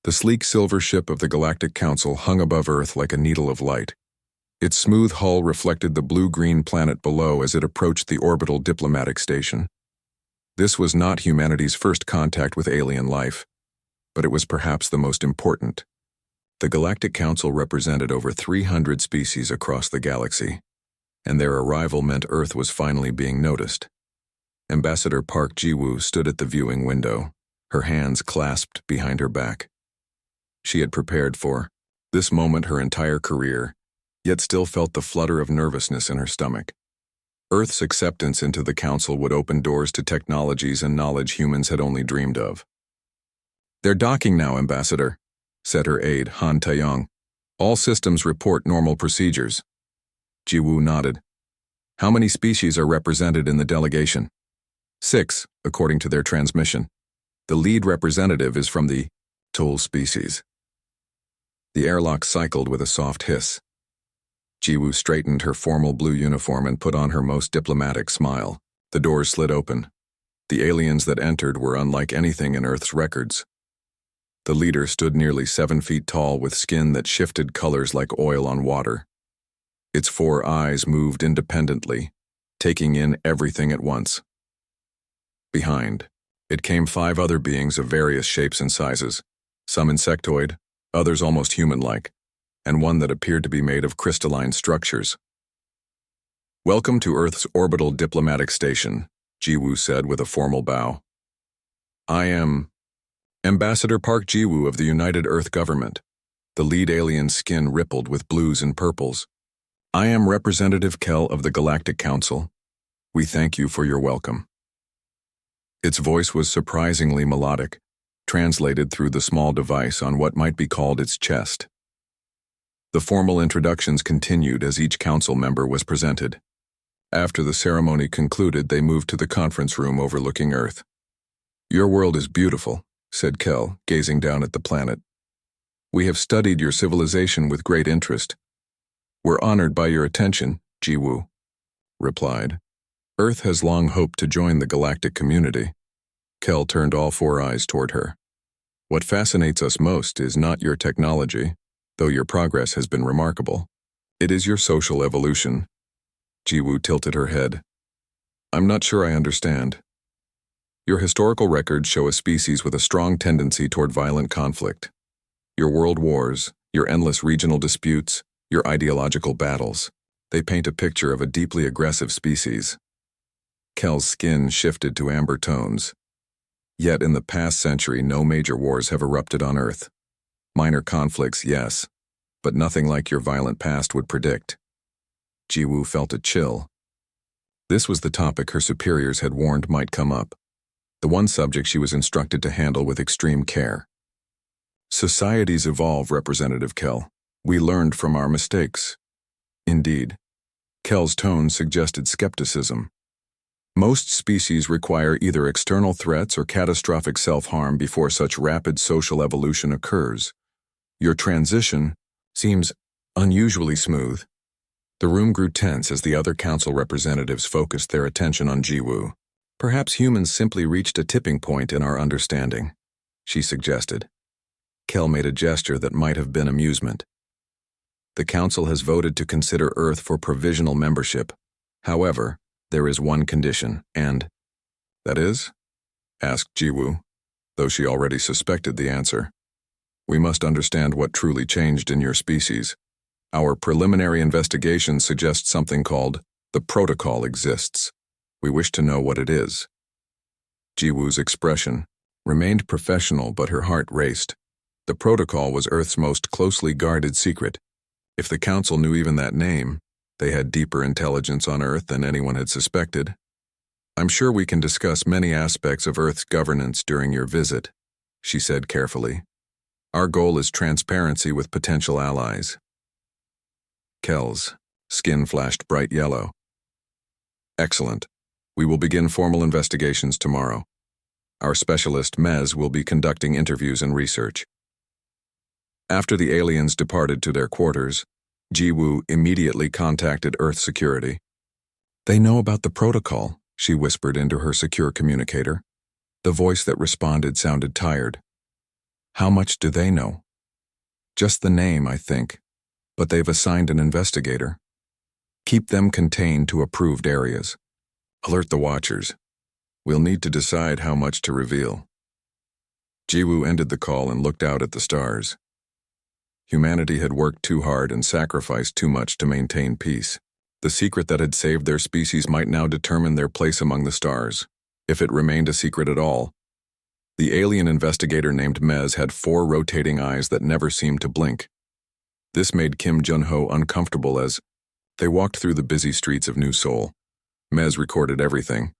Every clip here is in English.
The sleek silver ship of the Galactic Council hung above Earth like a needle of light. Its smooth hull reflected the blue-green planet below as it approached the orbital diplomatic station. This was not humanity's first contact with alien life, but it was perhaps the most important. The Galactic Council represented over 300 species across the galaxy, and their arrival meant Earth was finally being noticed. Ambassador Park Ji-woo stood at the viewing window, her hands clasped behind her back. She had prepared for this moment her entire career, yet still felt the flutter of nervousness in her stomach. Earth's acceptance into the Council would open doors to technologies and knowledge humans had only dreamed of. "They're docking now, Ambassador," said her aide, Han Taeyong. "All systems report normal procedures." Ji-woo nodded. "How many species are represented in the delegation?" 6, according to their transmission. The lead representative is from the Tool species. The airlock cycled with a soft hiss. Ji-woo straightened her formal blue uniform and put on her most diplomatic smile. The doors slid open. The aliens that entered were unlike anything in Earth's records. The leader stood nearly 7 feet tall with skin that shifted colors like oil on water. Its 4 eyes moved independently, taking in everything at once. Behind, it came 5 other beings of various shapes and sizes, some insectoid, others almost human-like, and one that appeared to be made of crystalline structures. "Welcome to Earth's orbital diplomatic station," Ji-woo said with a formal bow. "I am Ambassador Park Ji-woo of the United Earth Government." The lead alien's skin rippled with blues and purples. "I am Representative Kell of the Galactic Council. We thank you for your welcome." Its voice was surprisingly melodic, translated through the small device on what might be called its chest. The formal introductions continued as each council member was presented. After the ceremony concluded, they moved to the conference room overlooking Earth. "Your world is beautiful," said Kell, gazing down at the planet. "We have studied your civilization with great interest." "We're honored by your attention," Ji-woo replied. "Earth has long hoped to join the galactic community." Kell turned all 4 eyes toward her. "What fascinates us most is not your technology, though your progress has been remarkable. It is your social evolution." Ji-woo tilted her head. "I'm not sure I understand." "Your historical records show a species with a strong tendency toward violent conflict. Your world wars, your endless regional disputes, your ideological battles, they paint a picture of a deeply aggressive species." Kell's skin shifted to amber tones. "Yet in the past century, no major wars have erupted on Earth. Minor conflicts, yes, but nothing like your violent past would predict." Ji-woo felt a chill. This was the topic her superiors had warned might come up, the one subject she was instructed to handle with extreme care. "Societies evolve, Representative Kell. We learned from our mistakes." "Indeed." Kell's tone suggested skepticism. "Most species require either external threats or catastrophic self-harm before such rapid social evolution occurs. Your transition seems unusually smooth." The room grew tense as the other council representatives focused their attention on Ji-woo. "Perhaps humans simply reached a tipping point in our understanding," she suggested. Kell made a gesture that might have been amusement. "The council has voted to consider Earth for provisional membership. However, there is one condition, and—" "That is?" asked Ji-woo, though she already suspected the answer. "We must understand what truly changed in your species. Our preliminary investigation suggests something called the protocol exists. We wish to know what it is." Ji-woo's expression remained professional, but her heart raced. The protocol was Earth's most closely guarded secret. If the council knew even that name, they had deeper intelligence on Earth than anyone had suspected. "I'm sure we can discuss many aspects of Earth's governance during your visit," she said carefully. "Our goal is transparency with potential allies." Kell's skin flashed bright yellow. "Excellent. We will begin formal investigations tomorrow. Our specialist, Mez, will be conducting interviews and research." After the aliens departed to their quarters, Ji-woo immediately contacted Earth Security. "They know about the protocol," she whispered into her secure communicator. The voice that responded sounded tired. How much do they know? Just the name, I think, but they've assigned an investigator. Keep them contained to approved areas. Alert the Watchers. We'll need to decide how much to reveal. Jiwoo ended the call and looked out at the stars. Humanity had worked too hard and sacrificed too much to maintain peace. The secret that had saved their species might now determine their place among the stars, if it remained a secret at all. The alien investigator named Mez had 4 rotating eyes that never seemed to blink. This made Kim Jun-ho uncomfortable as they walked through the busy streets of New Seoul. Mez recorded everything,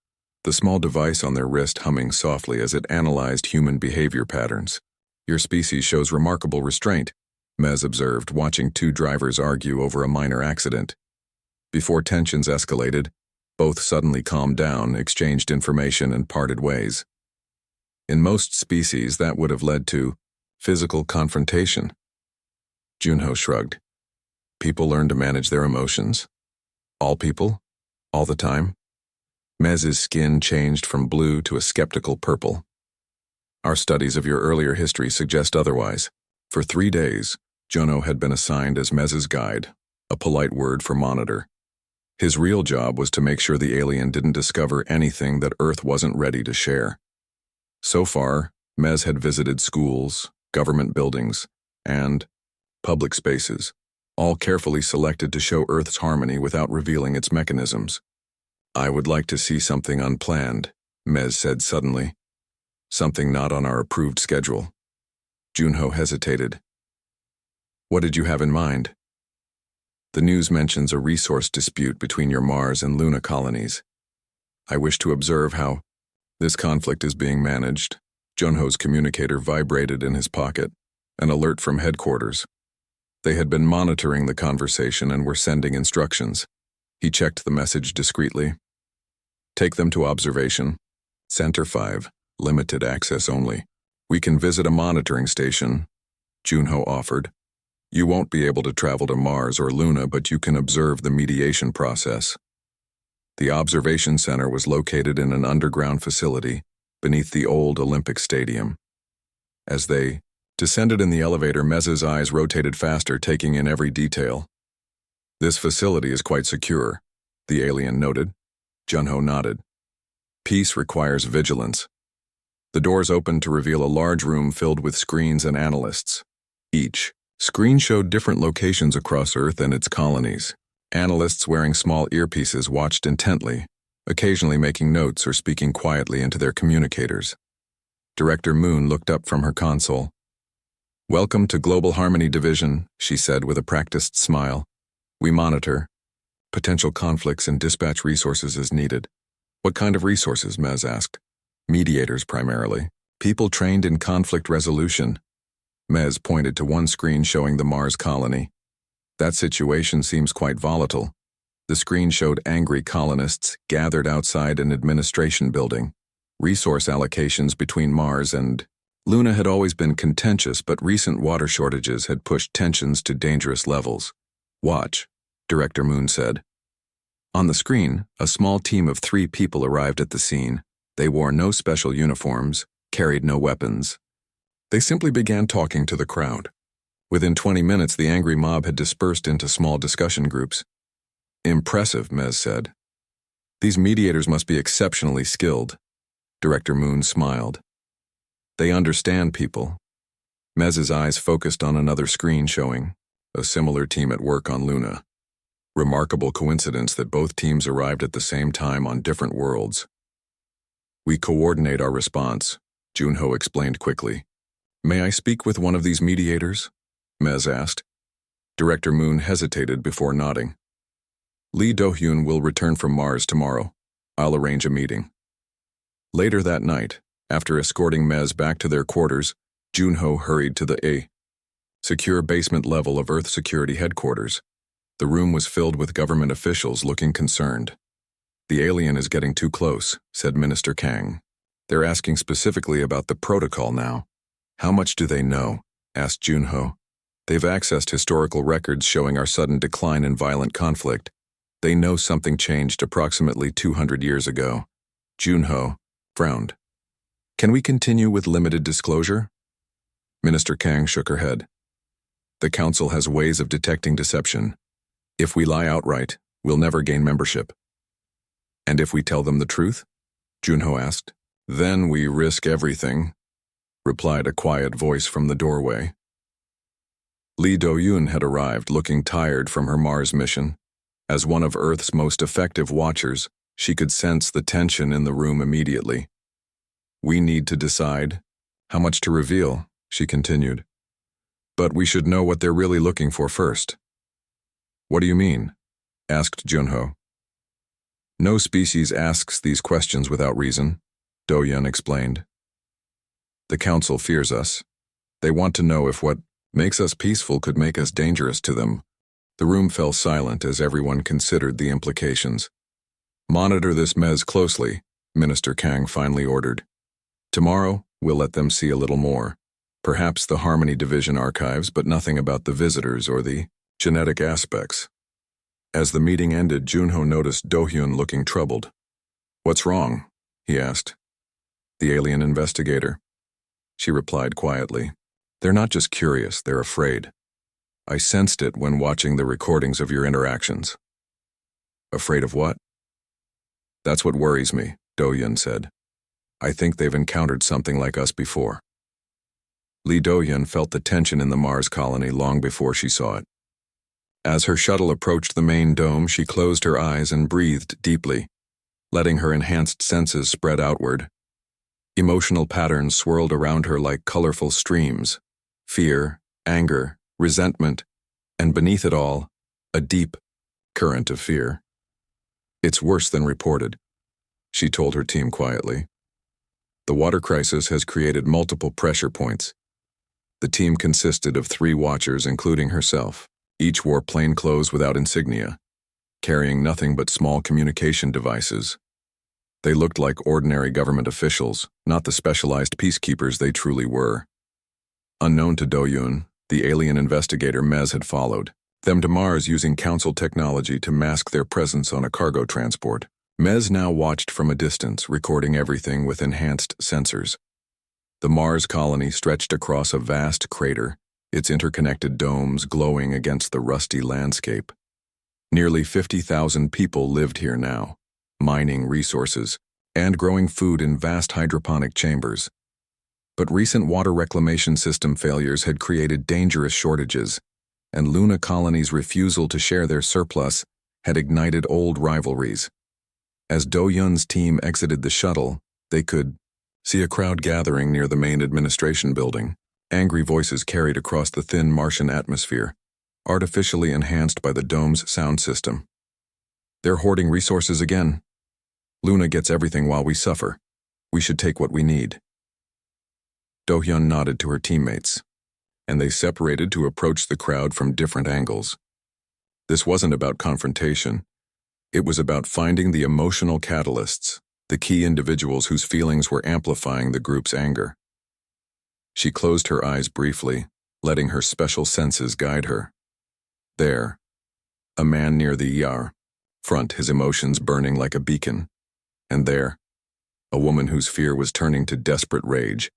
the small device on their wrist humming softly as it analyzed human behavior patterns. Your species shows remarkable restraint, Mez observed, watching 2 drivers argue over a minor accident. Before tensions escalated, both suddenly calmed down, exchanged information, and parted ways. In most species, that would have led to physical confrontation. Junho shrugged. People learn to manage their emotions. All people? All the time? Mez's skin changed from blue to a skeptical purple. Our studies of your earlier history suggest otherwise. For 3 days, Junho had been assigned as Mez's guide, a polite word for monitor. His real job was to make sure the alien didn't discover anything that Earth wasn't ready to share. So far, Mez had visited schools, government buildings, and public spaces, all carefully selected to show Earth's harmony without revealing its mechanisms. I would like to see something unplanned, Mez said suddenly. Something not on our approved schedule. Junho hesitated. What did you have in mind? The news mentions a resource dispute between your Mars and Luna colonies. I wish to observe how this conflict is being managed. Junho's communicator vibrated in his pocket, an alert from headquarters. They had been monitoring the conversation and were sending instructions. He checked the message discreetly. Take them to observation. Center 5, limited access only. We can visit a monitoring station, Junho offered. You won't be able to travel to Mars or Luna, but you can observe the mediation process. The observation center was located in an underground facility beneath the old Olympic Stadium. As they descended in the elevator, Mez's eyes rotated faster, taking in every detail. This facility is quite secure, the alien noted. Junho nodded. Peace requires vigilance. The doors opened to reveal a large room filled with screens and analysts. Each screen showed different locations across Earth and its colonies. Analysts wearing small earpieces watched intently, occasionally making notes or speaking quietly into their communicators. Director Moon looked up from her console. Welcome to Global Harmony Division, she said with a practiced smile. We monitor potential conflicts and dispatch resources as needed. What kind of resources, Mez asked. Mediators primarily. People trained in conflict resolution. Mez pointed to one screen showing the Mars colony. That situation seems quite volatile. The screen showed angry colonists gathered outside an administration building. Resource allocations between Mars and Luna had always been contentious, but recent water shortages had pushed tensions to dangerous levels. Watch, Director Moon said. On the screen, a small team of 3 people arrived at the scene. They wore no special uniforms, carried no weapons. They simply began talking to the crowd. Within 20 minutes, the angry mob had dispersed into small discussion groups. Impressive, Mez said. These mediators must be exceptionally skilled. Director Moon smiled. They understand people. Mez's eyes focused on another screen showing a similar team at work on Luna. Remarkable coincidence that both teams arrived at the same time on different worlds. We coordinate our response, Junho explained quickly. May I speak with one of these mediators? Mez asked. Director Moon hesitated before nodding. Lee Do-hyun will return from Mars tomorrow. I'll arrange a meeting. Later that night, after escorting Mez back to their quarters, Junho hurried to the secure basement level of Earth Security Headquarters. The room was filled with government officials looking concerned. The alien is getting too close, said Minister Kang. They're asking specifically about the protocol now. How much do they know? Asked Junho. They've accessed historical records showing our sudden decline in violent conflict. They know something changed approximately 200 years ago. Junho frowned. Can we continue with limited disclosure? Minister Kang shook her head. The council has ways of detecting deception. If we lie outright, we'll never gain membership. And if we tell them the truth? Junho asked. Then we risk everything, replied a quiet voice from the doorway. Lee Do-yoon had arrived looking tired from her Mars mission. As one of Earth's most effective watchers, she could sense the tension in the room immediately. We need to decide how much to reveal, she continued. But we should know what they're really looking for first. What do you mean? Asked Junho. No species asks these questions without reason, Do-yoon explained. The council fears us. They want to know if what makes us peaceful could make us dangerous to them. The room fell silent as everyone considered the implications. Monitor this mess closely, Minister Kang finally ordered. Tomorrow, we'll let them see a little more. Perhaps the Harmony Division archives, but nothing about the visitors or the genetic aspects. As the meeting ended, Junho noticed Do-hyun looking troubled. What's wrong? He asked. The alien investigator. She replied quietly. They're not just curious, they're afraid. I sensed it when watching the recordings of your interactions. Afraid of what? That's what worries me, Do-hyun said. I think they've encountered something like us before. Lee Do-hyun felt the tension in the Mars colony long before she saw it. As her shuttle approached the main dome, she closed her eyes and breathed deeply, letting her enhanced senses spread outward. Emotional patterns swirled around her like colorful streams. Fear, anger, resentment, and beneath it all, a deep current of fear. It's worse than reported, she told her team quietly. The water crisis has created multiple pressure points. The team consisted of 3 watchers, including herself. Each wore plain clothes without insignia, carrying nothing but small communication devices. They looked like ordinary government officials, not the specialized peacekeepers they truly were. Unknown to Do-hyun, the alien investigator Mez had followed them to Mars using council technology to mask their presence on a cargo transport. Mez now watched from a distance, recording everything with enhanced sensors. The Mars colony stretched across a vast crater, its interconnected domes glowing against the rusty landscape. Nearly 50,000 people lived here now, mining resources and growing food in vast hydroponic chambers. But recent water reclamation system failures had created dangerous shortages, and Luna colony's refusal to share their surplus had ignited old rivalries. As Do-hyun's team exited the shuttle, they could see a crowd gathering near the main administration building. Angry voices carried across the thin Martian atmosphere, artificially enhanced by the dome's sound system. They're hoarding resources again. Luna gets everything while we suffer. We should take what we need. Do-hyun nodded to her teammates, and they separated to approach the crowd from different angles. This wasn't about confrontation. It was about finding the emotional catalysts, the key individuals whose feelings were amplifying the group's anger. She closed her eyes briefly, letting her special senses guide her. There, a man near the ER, front, his emotions burning like a beacon. And there, a woman whose fear was turning to desperate rage,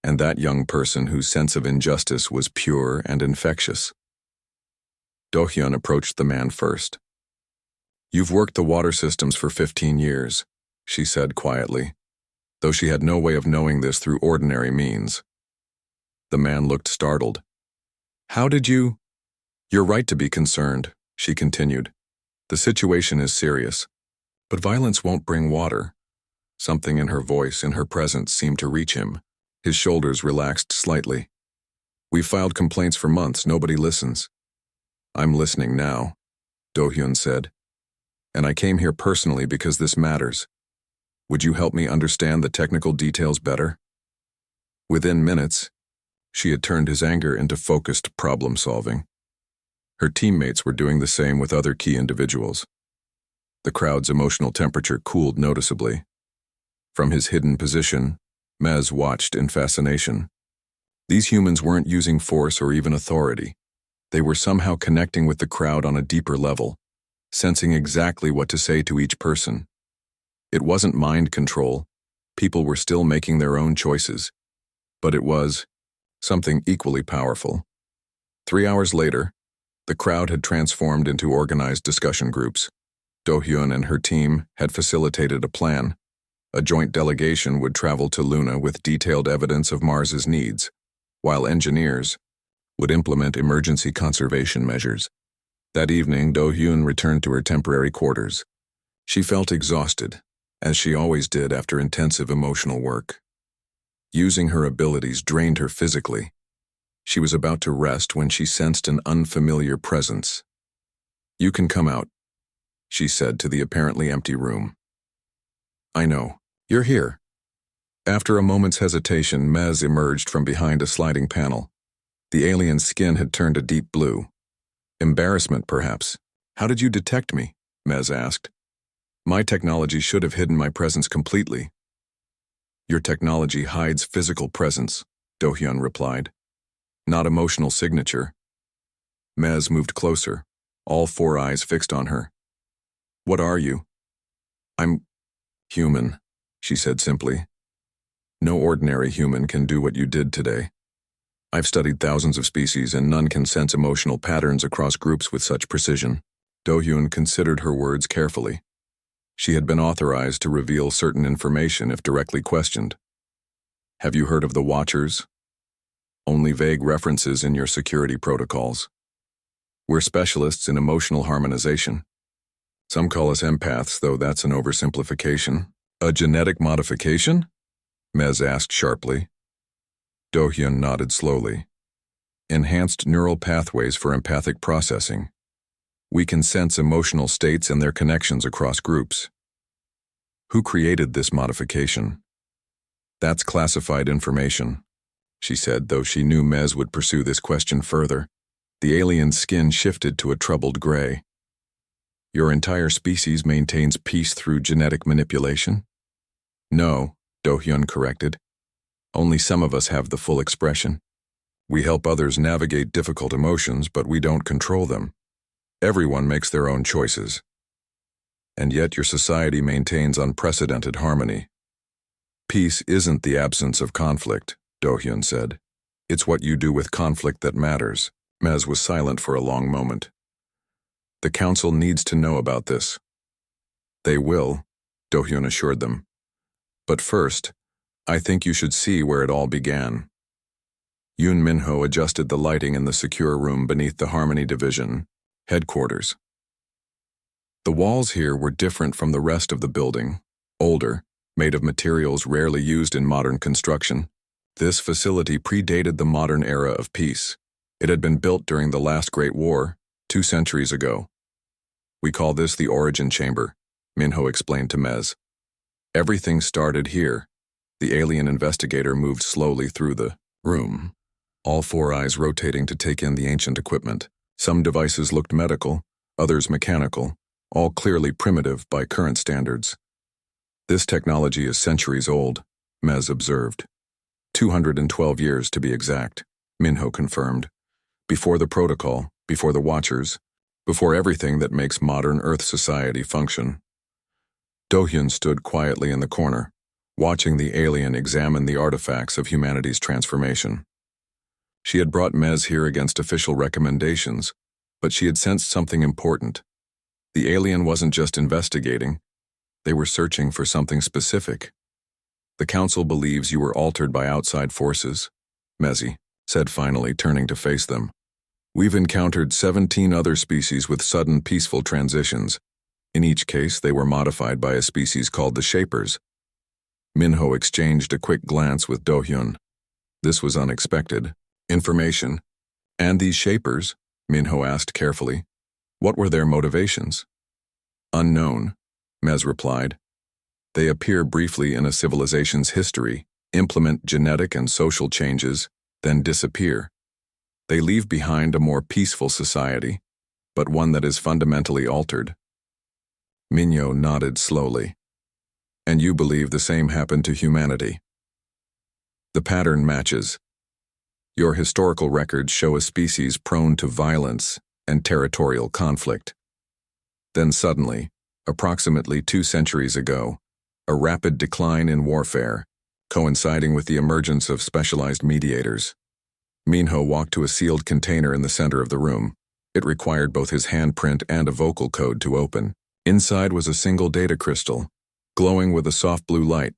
and that young person whose sense of injustice was pure and infectious. Do-hyun approached the man first. You've worked the water systems for 15 years, she said quietly, though she had no way of knowing this through ordinary means. The man looked startled. How did you? You're right to be concerned, she continued. The situation is serious, but violence won't bring water. Something in her voice, in her presence, seemed to reach him. His shoulders relaxed slightly. We've filed complaints for months, nobody listens. I'm listening now, Do-hyun said. And I came here personally because this matters. Would you help me understand the technical details better? Within minutes, she had turned his anger into focused problem-solving. Her teammates were doing the same with other key individuals. The crowd's emotional temperature cooled noticeably. From his hidden position, Mez watched in fascination. These humans weren't using force or even authority. They were somehow connecting with the crowd on a deeper level, sensing exactly what to say to each person. It wasn't mind control. People were still making their own choices. But it was something equally powerful. 3 hours later, the crowd had transformed into organized discussion groups. Do-hyun and her team had facilitated a plan. A joint delegation would travel to Luna with detailed evidence of Mars's needs, while engineers would implement emergency conservation measures. That evening, Do-hyun returned to her temporary quarters. She felt exhausted, as she always did after intensive emotional work. Using her abilities drained her physically. She was about to rest when she sensed an unfamiliar presence. "You can come out," she said to the apparently empty room. "I know. You're here." After a moment's hesitation, Mez emerged from behind a sliding panel. The alien's skin had turned a deep blue. Embarrassment, perhaps. "How did you detect me?" Mez asked. "My technology should have hidden my presence completely." "Your technology hides physical presence," Do-hyun replied. "Not emotional signature." Mez moved closer, all four eyes fixed on her. "What are you?" "I'm human," she said simply. "No ordinary human can do what you did today. I've studied thousands of species and none can sense emotional patterns across groups with such precision." Do-hyun considered her words carefully. She had been authorized to reveal certain information if directly questioned. "Have you heard of the Watchers?" "Only vague references in your security protocols. We're specialists in emotional harmonization. Some call us empaths, though that's an oversimplification." "A genetic modification?" Mez asked sharply. Do-hyun nodded slowly. "Enhanced neural pathways for empathic processing. We can sense emotional states and their connections across groups." "Who created this modification?" "That's classified information," she said, though she knew Mez would pursue this question further. The alien's skin shifted to a troubled gray. "Your entire species maintains peace through genetic manipulation?" "No," Do-hyun corrected. "Only some of us have the full expression. We help others navigate difficult emotions, but we don't control them. Everyone makes their own choices. And yet your society maintains unprecedented harmony." "Peace isn't the absence of conflict," Do-hyun said. "It's what you do with conflict that matters." Mez was silent for a long moment. "The council needs to know about this." "They will," Do-hyun assured them. "But first, I think you should see where it all began." Yoon Minho adjusted the lighting in the secure room beneath the Harmony Division headquarters. The walls here were different from the rest of the building, older, made of materials rarely used in modern construction. This facility predated the modern era of peace. It had been built during the last Great War, 2 centuries ago. "We call this the Origin Chamber," Minho explained to Mez. "Everything started here." The alien investigator moved slowly through the room, all four eyes rotating to take in the ancient equipment. Some devices looked medical, others mechanical, all clearly primitive by current standards. "This technology is centuries old," Mez observed. 212 years to be exact, Minho confirmed. "Before the protocol, before the Watchers, before everything that makes modern Earth society function." Do-hyun stood quietly in the corner, watching the alien examine the artifacts of humanity's transformation. She had brought Mez here against official recommendations, but she had sensed something important. The alien wasn't just investigating, they were searching for something specific. "The Council believes you were altered by outside forces," Mezi said finally, turning to face them. "We've encountered 17 other species with sudden peaceful transitions. In each case, they were modified by a species called the Shapers." Minho exchanged a quick glance with Do-hyun. This was unexpected. "Information. And these Shapers?" Minho asked carefully. "What were their motivations?" "Unknown," Mez replied. "They appear briefly in a civilization's history, implement genetic and social changes, then disappear. They leave behind a more peaceful society, but one that is fundamentally altered." Minho nodded slowly. "And you believe the same happened to humanity?" "The pattern matches. Your historical records show a species prone to violence and territorial conflict. Then suddenly, approximately 2 centuries ago, a rapid decline in warfare, coinciding with the emergence of specialized mediators. Minho walked to a sealed container in the center of the room. It required both his handprint and a vocal code to open. Inside was a single data crystal, glowing with a soft blue light.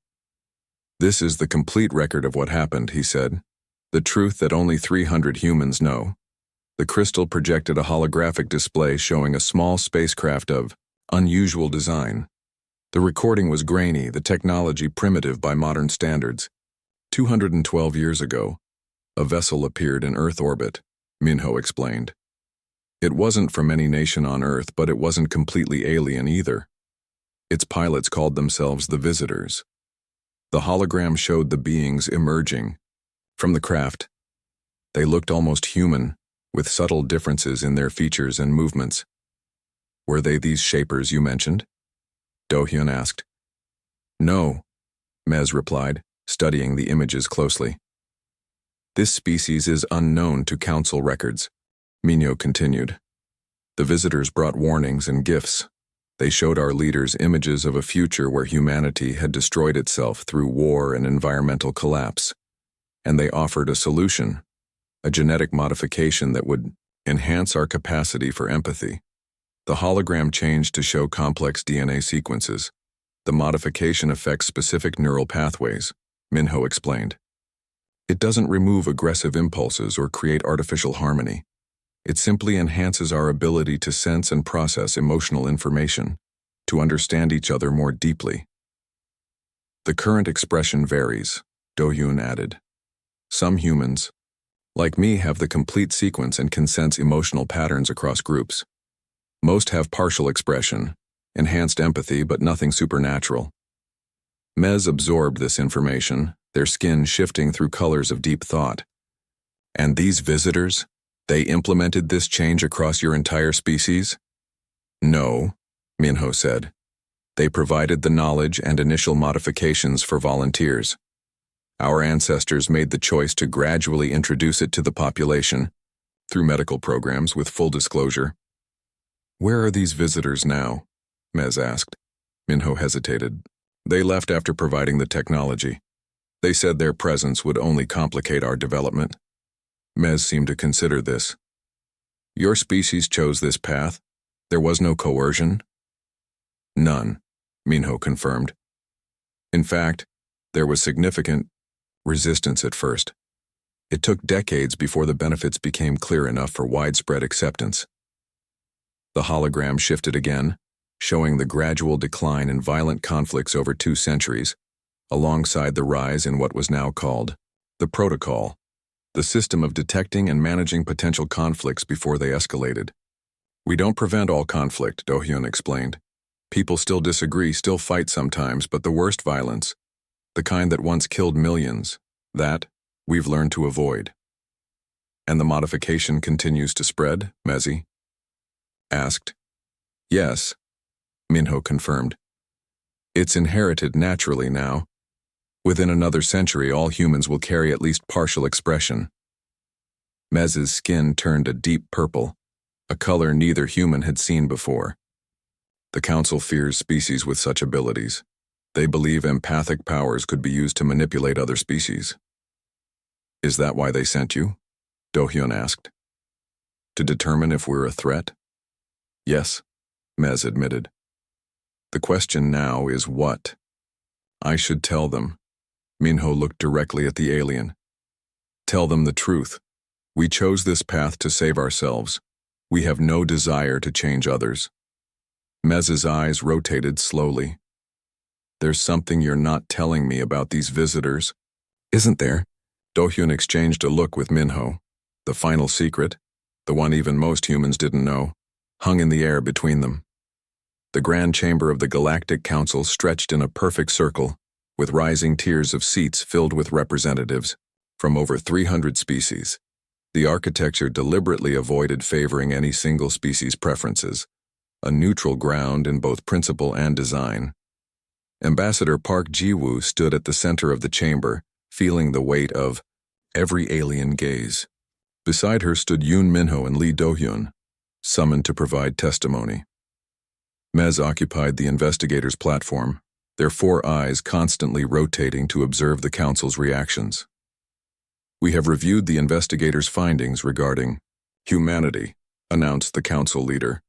"This is the complete record of what happened," he said. "The truth that only 300 humans know." The crystal projected a holographic display showing a small spacecraft of unusual design. The recording was grainy, the technology primitive by modern standards. 212 years ago, a vessel appeared in Earth orbit, Minho explained. It wasn't from any nation on Earth, but it wasn't completely alien either. Its pilots called themselves the Visitors. The hologram showed the beings emerging from the craft. They looked almost human, with subtle differences in their features and movements. "Were they these shapers you mentioned?" Do-hyun asked. "No," Mez replied, studying the images closely. "This species is unknown to council records," Minho continued. "The visitors brought warnings and gifts. They showed our leaders images of a future where humanity had destroyed itself through war and environmental collapse. And they offered a solution, a genetic modification that would enhance our capacity for empathy. The hologram changed to show complex DNA sequences. The modification affects specific neural pathways," Minho explained. "It doesn't remove aggressive impulses or create artificial harmony. It simply enhances our ability to sense and process emotional information, to understand each other more deeply." "The current expression varies," Do-hyun added. "Some humans, like me, have the complete sequence and can sense emotional patterns across groups. Most have partial expression, enhanced empathy, but nothing supernatural." Mez absorbed this information, their skin shifting through colors of deep thought. "And these visitors? They implemented this change across your entire species?" "No," Minho said. "They provided the knowledge and initial modifications for volunteers. Our ancestors made the choice to gradually introduce it to the population, through medical programs with full disclosure." "Where are these visitors now?" Mez asked. Minho hesitated. "They left after providing the technology. They said their presence would only complicate our development." Mez seemed to consider this. "Your species chose this path? There was no coercion?" "None," Minho confirmed. "In fact, there was significant resistance at first. It took decades before the benefits became clear enough for widespread acceptance." The hologram shifted again, showing the gradual decline in violent conflicts over 2 centuries, alongside the rise in what was now called the Protocol, the system of detecting and managing potential conflicts before they escalated. "We don't prevent all conflict," Do-hyun explained. "People still disagree, still fight sometimes, but the worst violence, the kind that once killed millions, that we've learned to avoid." "And the modification continues to spread?" Mezi asked. "Yes," Minho confirmed. "It's inherited naturally now. Within another century, all humans will carry at least partial expression." Mez's skin turned a deep purple, a color neither human had seen before. "The Council fears species with such abilities. They believe empathic powers could be used to manipulate other species." "Is that why they sent you?" Do-hyun asked. "To determine if we're a threat?" "Yes," Mez admitted. "The question now is what?" "I should tell them." Minho looked directly at the alien. "Tell them the truth. We chose this path to save ourselves. We have no desire to change others." Mez's eyes rotated slowly. "There's something you're not telling me about these visitors." "Isn't there?" Do-hyun exchanged a look with Minho. The final secret, the one even most humans didn't know, hung in the air between them. The grand chamber of the Galactic Council stretched in a perfect circle, with rising tiers of seats filled with representatives from over 300 species. The architecture deliberately avoided favoring any single species' preferences, a neutral ground in both principle and design. Ambassador Park Ji-woo stood at the center of the chamber, feeling the weight of every alien gaze. Beside her stood Yoon Minho and Lee Do-hyun, summoned to provide testimony. Mez occupied the investigators' platform, their 4 eyes constantly rotating to observe the council's reactions. We have reviewed the investigators' findings regarding humanity, announced the council leader.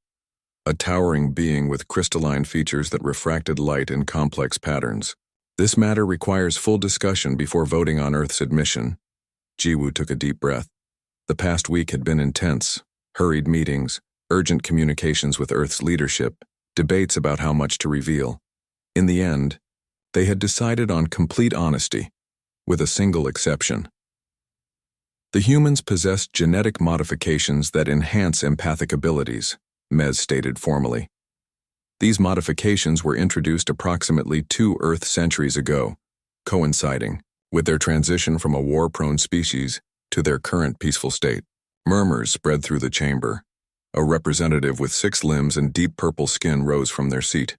A towering being with crystalline features that refracted light in complex patterns. This matter requires full discussion before voting on Earth's admission. Jiwoo took a deep breath. The past week had been intense. Hurried meetings, urgent communications with Earth's leadership, debates about how much to reveal. In the end, they had decided on complete honesty, with a single exception. The humans possessed genetic modifications that enhance empathic abilities, Mez stated formally. These modifications were introduced approximately 2 Earth centuries ago, coinciding with their transition from a war-prone species to their current peaceful state. Murmurs spread through the chamber. A representative with 6 limbs and deep purple skin rose from their seat.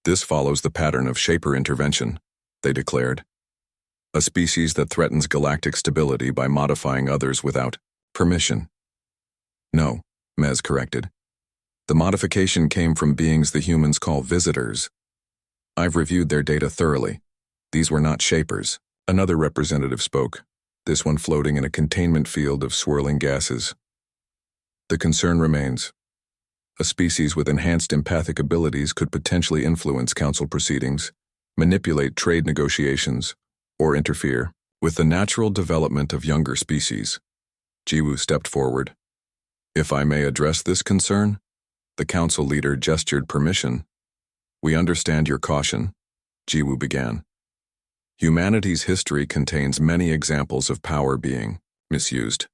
This follows the pattern of Shaper intervention, they declared. A species that threatens galactic stability by modifying others without permission. No, Mez corrected. The modification came from beings the humans call visitors. I've reviewed their data thoroughly. These were not Shapers. Another representative spoke, this one floating in a containment field of swirling gases. The concern remains. A species with enhanced empathic abilities could potentially influence council proceedings, manipulate trade negotiations, or interfere with the natural development of younger species. Jiwoo stepped forward. If I may address this concern? The council leader gestured permission. We understand your caution, Jiwoo began. Humanity's history contains many examples of power being misused.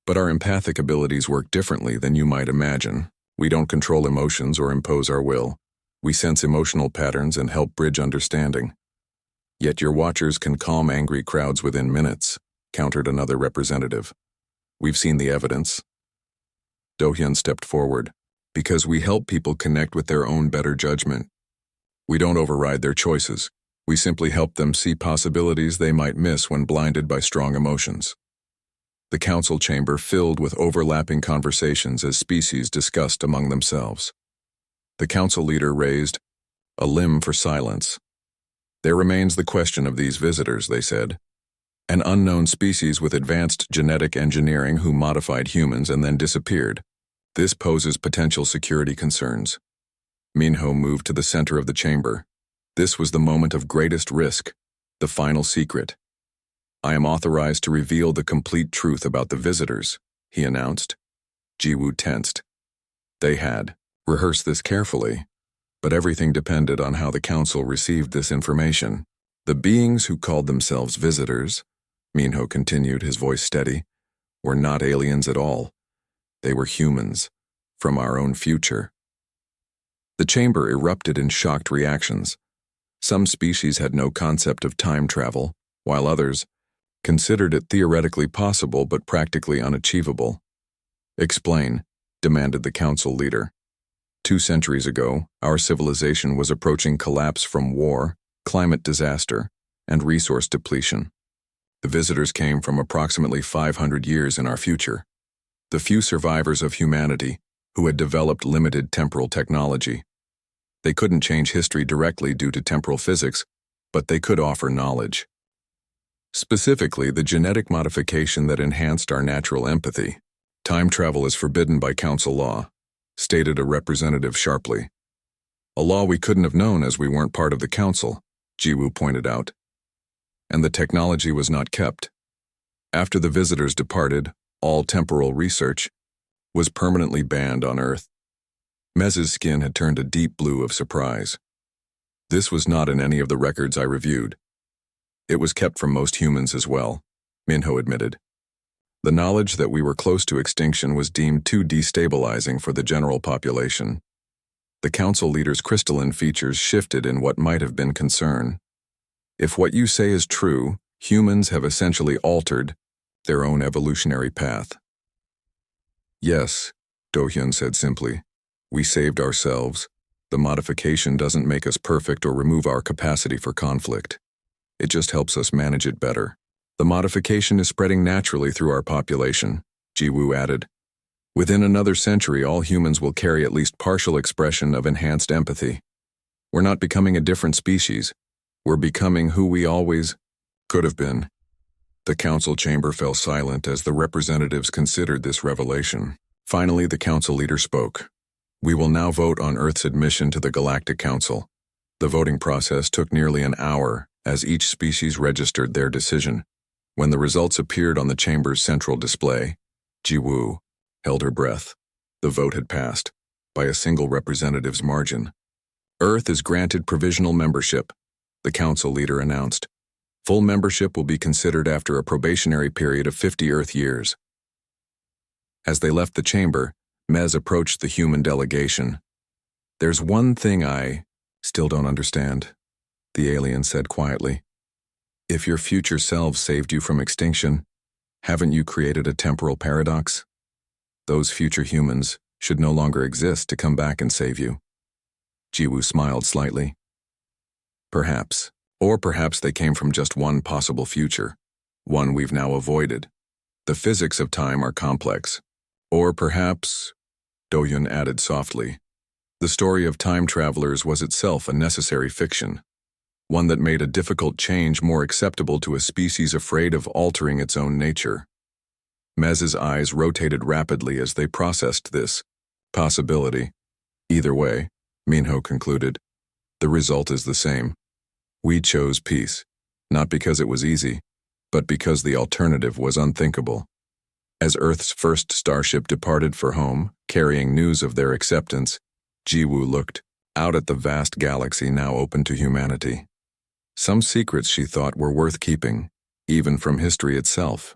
But our empathic abilities work differently than you might imagine. We don't control emotions or impose our will. We sense emotional patterns and help bridge understanding. Yet your watchers can calm angry crowds within minutes, countered another representative. We've seen the evidence. Do-hyun stepped forward. Because we help people connect with their own better judgment. We don't override their choices. We simply help them see possibilities they might miss when blinded by strong emotions. The council chamber filled with overlapping conversations as species discussed among themselves. The council leader raised a limb for silence. There remains the question of these visitors, they said. An unknown species with advanced genetic engineering who modified humans and then disappeared. This poses potential security concerns. Minho moved to the center of the chamber. This was the moment of greatest risk, the final secret. I am authorized to reveal the complete truth about the visitors, he announced. Jiwoo tensed. They had rehearsed this carefully, but everything depended on how the council received this information. The beings who called themselves visitors, Minho continued, his voice steady, were not aliens at all. They were humans, from our own future. The chamber erupted in shocked reactions. Some species had no concept of time travel, while others considered it theoretically possible but practically unachievable. Explain, demanded the council leader. 2 centuries ago, our civilization was approaching collapse from war, climate disaster, and resource depletion. The visitors came from approximately 500 years in our future. The few survivors of humanity who had developed limited temporal technology. They couldn't change history directly due to temporal physics, but they could offer knowledge. Specifically, the genetic modification that enhanced our natural empathy. Time travel is forbidden by council law, stated a representative sharply. A law we couldn't have known as we weren't part of the council, Jiwoo pointed out. And the technology was not kept. After the visitors departed, all temporal research was permanently banned on Earth. Mez's skin had turned a deep blue of surprise. This was not in any of the records I reviewed. It was kept from most humans as well, Minho admitted. The knowledge that we were close to extinction was deemed too destabilizing for the general population. The council leader's crystalline features shifted in what might have been concern. If what you say is true, humans have essentially altered their own evolutionary path. Yes, Do-hyun said simply. We saved ourselves. The modification doesn't make us perfect or remove our capacity for conflict. It just helps us manage it better. The modification is spreading naturally through our population, Jiwoo added. Within another century, all humans will carry at least partial expression of enhanced empathy. We're not becoming a different species. We're becoming who we always could have been. The council chamber fell silent as the representatives considered this revelation. Finally, the council leader spoke. We will now vote on Earth's admission to the Galactic Council. The voting process took nearly an hour as each species registered their decision. When the results appeared on the chamber's central display, Jiwoo held her breath. The vote had passed, by a single representative's margin. Earth is granted provisional membership, the council leader announced. Full membership will be considered after a probationary period of 50 Earth years. As they left the chamber, Mez approached the human delegation. There's one thing I still don't understand, the alien said quietly. If your future selves saved you from extinction, haven't you created a temporal paradox? Those future humans should no longer exist to come back and save you. Jiwoo smiled slightly. Perhaps. Or perhaps they came from just one possible future, one we've now avoided. The physics of time are complex. Or perhaps, Doyun added softly, the story of time travelers was itself a necessary fiction, one that made a difficult change more acceptable to a species afraid of altering its own nature. Mez's eyes rotated rapidly as they processed this possibility. Either way, Minho concluded, the result is the same. We chose peace, not because it was easy, but because the alternative was unthinkable. As Earth's first starship departed for home, carrying news of their acceptance, Jiwoo looked out at the vast galaxy now open to humanity. Some secrets she thought were worth keeping, even from history itself.